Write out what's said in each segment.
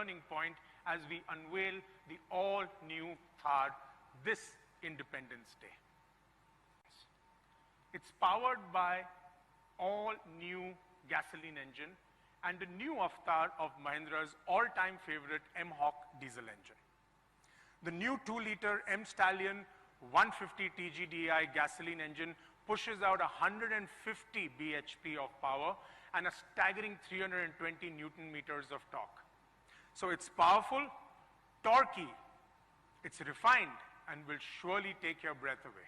turning point as we unveil the all-new Thar this Independence Day. It's powered by all-new gasoline engine and the new avatar of Mahindra's all-time favorite M-Hawk diesel engine. The new 2-liter M-Stallion 150 TGDI gasoline engine pushes out 150 bhp of power and a staggering 320 Newton meters of torque. So it's powerful, torquey, it's refined, and will surely take your breath away.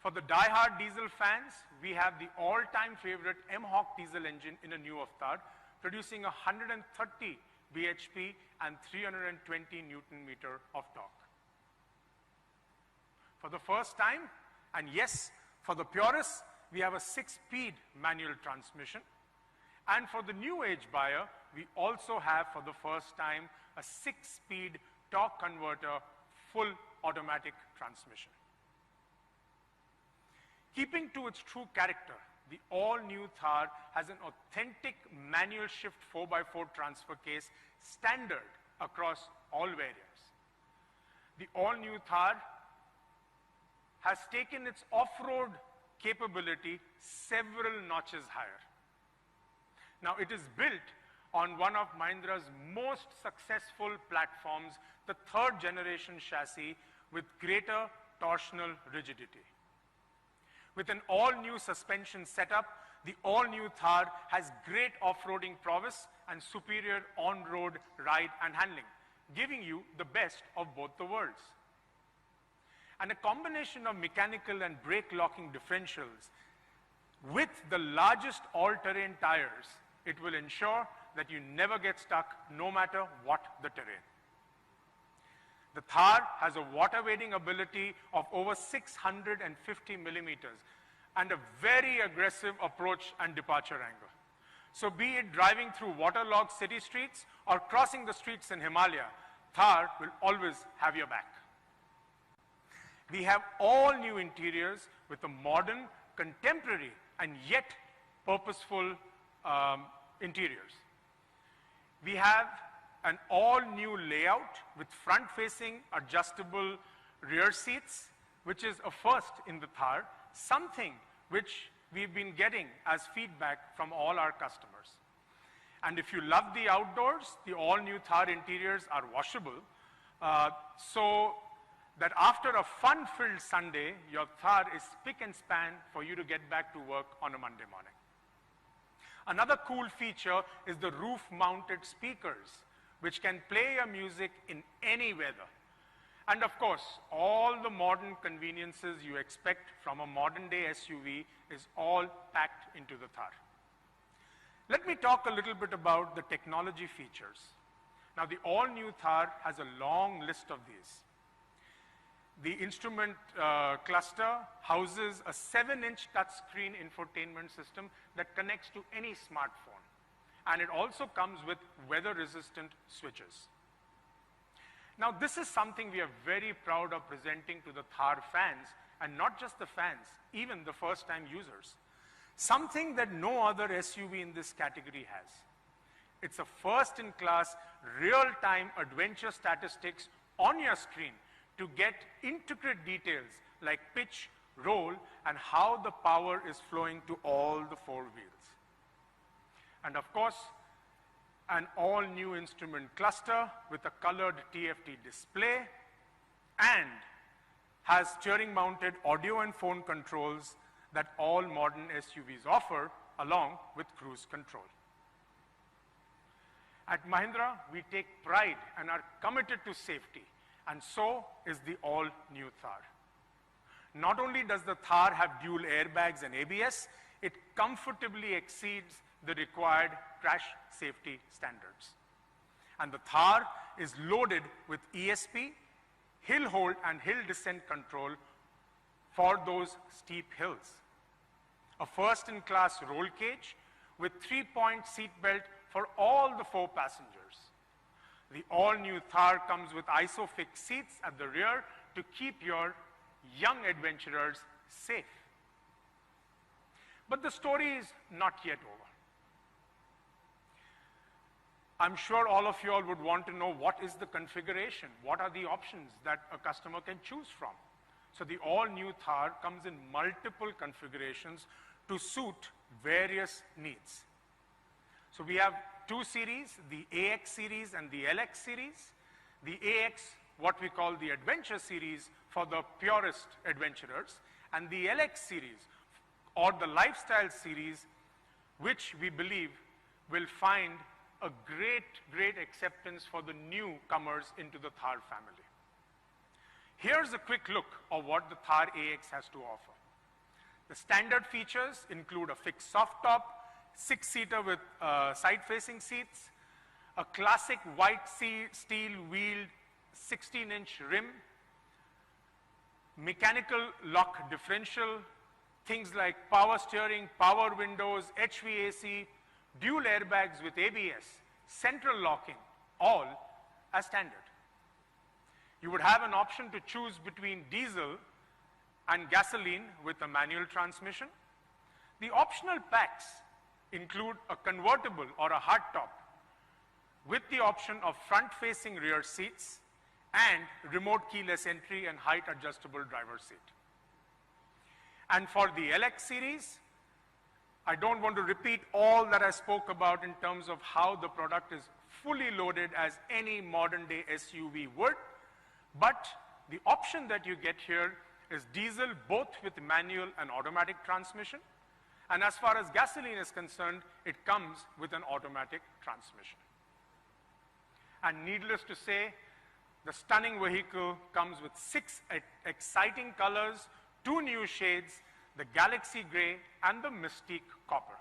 For the die-hard diesel fans, we have the all-time favorite M-Hawk diesel engine in a new avatar, producing 130 bhp and 320 Newton meter of torque. For the first time, and yes, for the purists, we have a 6-speed manual transmission. And for the new age buyer, we also have, for the first time, a 6-speed torque converter, full automatic transmission. Keeping to its true character, the all-new Thar has an authentic manual shift 4x4 transfer case standard across all variants. The all-new Thar has taken its off-road capability several notches higher. Now, it is built on one of Mahindra's most successful platforms, the 3rd generation chassis with greater torsional rigidity. With an all-new suspension setup, the all-new Thar has great off-roading prowess and superior on-road ride and handling, giving you the best of both the worlds. And a combination of mechanical and brake locking differentials with the largest all-terrain tires, it will ensure that you never get stuck no matter what the terrain. The Thar has a water-wading ability of over 650 millimeters and a very aggressive approach and departure angle. So be it driving through waterlogged city streets or crossing the streets in Himalaya, Thar will always have your back. We have all new interiors with a modern, contemporary, and yet purposeful interiors. We have an all-new layout with front-facing adjustable rear seats, which is a first in the Thar, something which we've been getting as feedback from all our customers. And if you love the outdoors, the all-new Thar interiors are washable, so that after a fun-filled Sunday, your Thar is spick and span for you to get back to work on a Monday morning. Another cool feature is the roof-mounted speakers, which can play your music in any weather. And of course, all the modern conveniences you expect from a modern-day SUV is all packed into the Thar. Let me talk a little bit about the technology features. Now, the all-new Thar has a long list of these. The instrument cluster houses a 7-inch touchscreen infotainment system that connects to any smartphone. And it also comes with weather-resistant switches. Now, this is something we are very proud of presenting to the Thar fans, and not just the fans, even the first-time users. Something that no other SUV in this category has. It's a first-in-class, real-time adventure statistics on your screen to get intricate details like pitch, roll, and how the power is flowing to all the 4 wheels. And of course, an all-new instrument cluster with a colored TFT display and has steering-mounted audio and phone controls that all modern SUVs offer, along with cruise control. At Mahindra, we take pride and are committed to safety, and so is the all-new Thar. Not only does the Thar have dual airbags and ABS, it comfortably exceeds the required crash safety standards. And the Thar is loaded with ESP, hill hold and hill descent control for those steep hills. A first-in-class roll cage with 3-point seat belt for all the 4 passengers. The all-new Thar comes with ISOFIX seats at the rear to keep your young adventurers safe. But the story is not yet over. I'm sure all of you all would want to know what is the configuration, what are the options that a customer can choose from. So the all-new Thar comes in multiple configurations to suit various needs. So we have two series, the AX series and the LX series. The AX, what we call the Adventure series for the purest adventurers, and the LX series, or the Lifestyle series, which we believe will find a great acceptance for the newcomers into the Thar family. Here's a quick look of what the Thar AX has to offer. The standard features include a fixed soft top, 6-seater with side-facing seats, a classic white steel wheeled 16-inch rim, mechanical lock differential, things like power steering, power windows, HVAC, dual airbags with ABS, central locking, all as standard. You would have an option to choose between diesel and gasoline with a manual transmission. The optional packs include a convertible or a hardtop with the option of front-facing rear seats and remote keyless entry and height adjustable driver's seat. And for the LX series, I don't want to repeat all that I spoke about in terms of how the product is fully loaded as any modern-day SUV would, but the option that you get here is diesel, both with manual and automatic transmission. And as far as gasoline is concerned, it comes with an automatic transmission. And needless to say, the stunning vehicle comes with 6 exciting colors, 2 new shades, the Galaxy Grey and the Mystique Copper.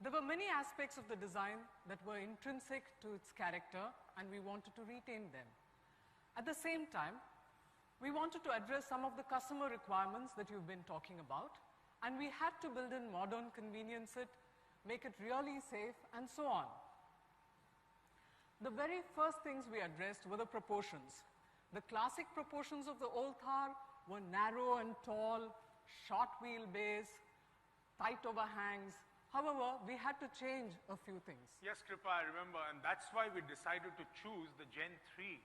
There were many aspects of the design that were intrinsic to its character, and we wanted to retain them. At the same time, we wanted to address some of the customer requirements that you've been talking about, and we had to build in modern convenience it, make it really safe, and so on. The very first things we addressed were the proportions. The classic proportions of the old Thar were narrow and tall, short wheelbase, tight overhangs. However, we had to change a few things. Yes, Kripa, I remember, and that's why we decided to choose the Gen 3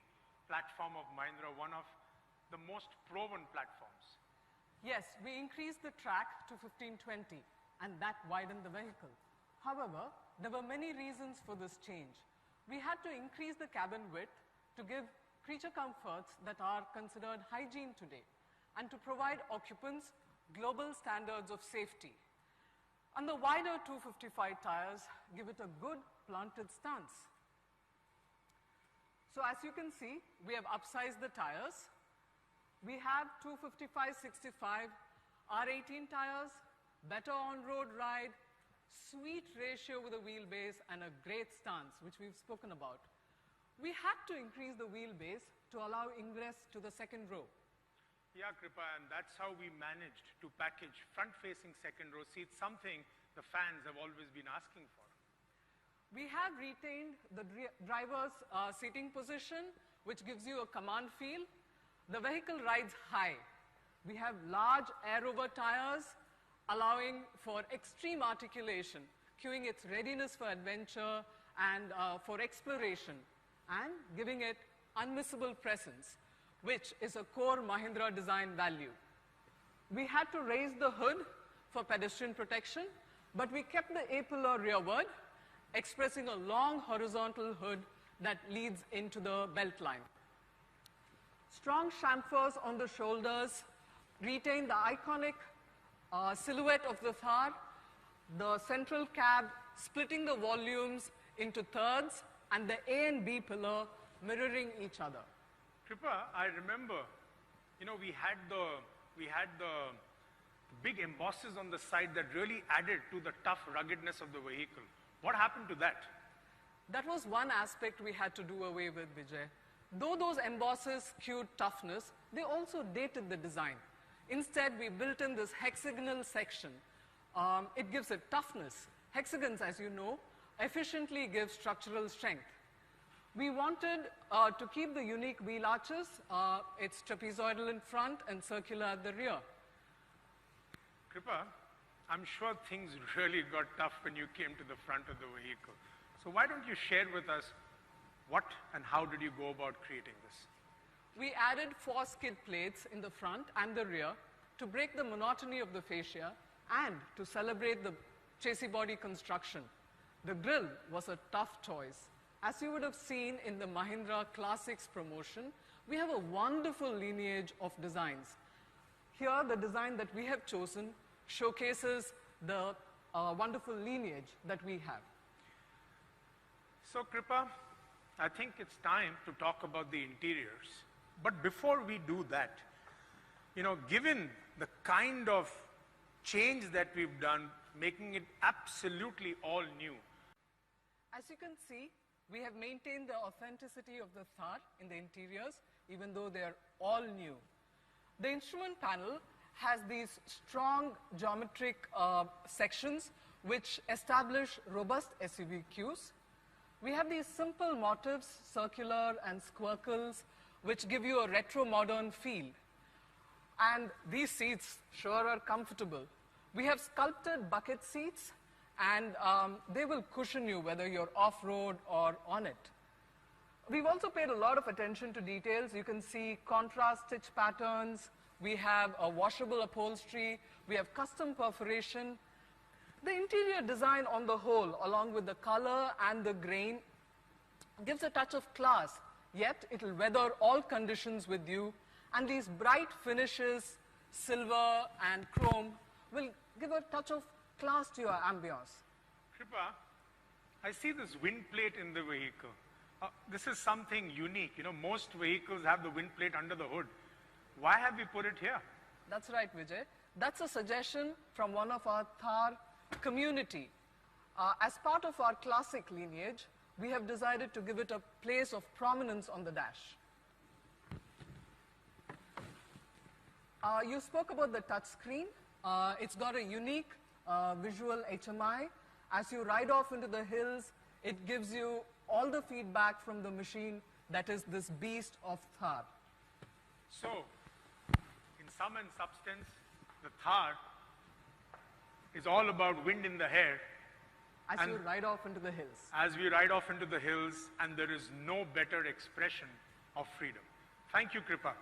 platform of Mahindra, one of the most proven platforms. Yes, we increased the track to 1520, and that widened the vehicle. However, there were many reasons for this change. We had to increase the cabin width to give creature comforts that are considered hygiene today, and to provide occupants global standards of safety. And the wider 255 tires give it a good planted stance. So as you can see, we have upsized the tires. We have 255/65 R18 tires, better on-road ride, sweet ratio with a wheelbase, and a great stance, which we've spoken about. We had to increase the wheelbase to allow ingress to the second row. Yeah, Kripa, and that's how we managed to package front-facing second row seats, something the fans have always been asking for. We have retained the driver's seating position, which gives you a command feel. The vehicle rides high. We have large air-over tires, allowing for extreme articulation, cueing its readiness for adventure and for exploration, and giving it unmissable presence, which is a core Mahindra design value. We had to raise the hood for pedestrian protection, but we kept the A-pillar rearward, expressing a long horizontal hood that leads into the belt line. Strong chamfers on the shoulders retain the iconic silhouette of the Thar, the central cab splitting the volumes into thirds, and the A and B pillar mirroring each other. Kripa, I remember, we had the big embosses on the side that really added to the tough ruggedness of the vehicle. What happened to that? That was one aspect we had to do away with, Vijay. Though those embosses cued toughness, they also dated the design. Instead, we built in this hexagonal section. It gives it toughness. Hexagons, as you know, efficiently give structural strength. We wanted to keep the unique wheel arches. It's trapezoidal in front and circular at the rear. Kripa, I'm sure things really got tough when you came to the front of the vehicle. So why don't you share with us what and how did you go about creating this? We added 4 skid plates in the front and the rear to break the monotony of the fascia and to celebrate the chassis body construction. The grille was a tough choice. As you would have seen in the Mahindra Classics promotion, we have a wonderful lineage of designs. Here, the design that we have chosen showcases the wonderful lineage that we have. So, Kripa, I think it's time to talk about the interiors. But before we do that, given the kind of change that we've done, making it absolutely all new. As you can see, we have maintained the authenticity of the Thar in the interiors, even though they are all new. The instrument panel has these strong geometric sections which establish robust SUV cues. We have these simple motifs, circular and squircles, which give you a retro-modern feel. And these seats sure are comfortable. We have sculpted bucket seats, and they will cushion you whether you're off-road or on it. We've also paid a lot of attention to details. You can see contrast stitch patterns. We have a washable upholstery. We have custom perforation. The interior design on the whole, along with the color and the grain, gives a touch of class, yet it will weather all conditions with you. And these bright finishes, silver and chrome, will give a touch of class to your ambience. Kripa, I see this wind plate in the vehicle. This is something unique. Most vehicles have the wind plate under the hood. Why have we put it here? That's right, Vijay. That's a suggestion from one of our Thar community. As part of our classic lineage, we have decided to give it a place of prominence on the dash. You spoke about the touch screen. It's got a unique visual HMI. As you ride off into the hills, it gives you all the feedback from the machine that is this beast of Thar. So, in sum and substance, the Thar is all about wind in the hair. As you ride off into the hills. As we ride off into the hills, and there is no better expression of freedom. Thank you, Kripa.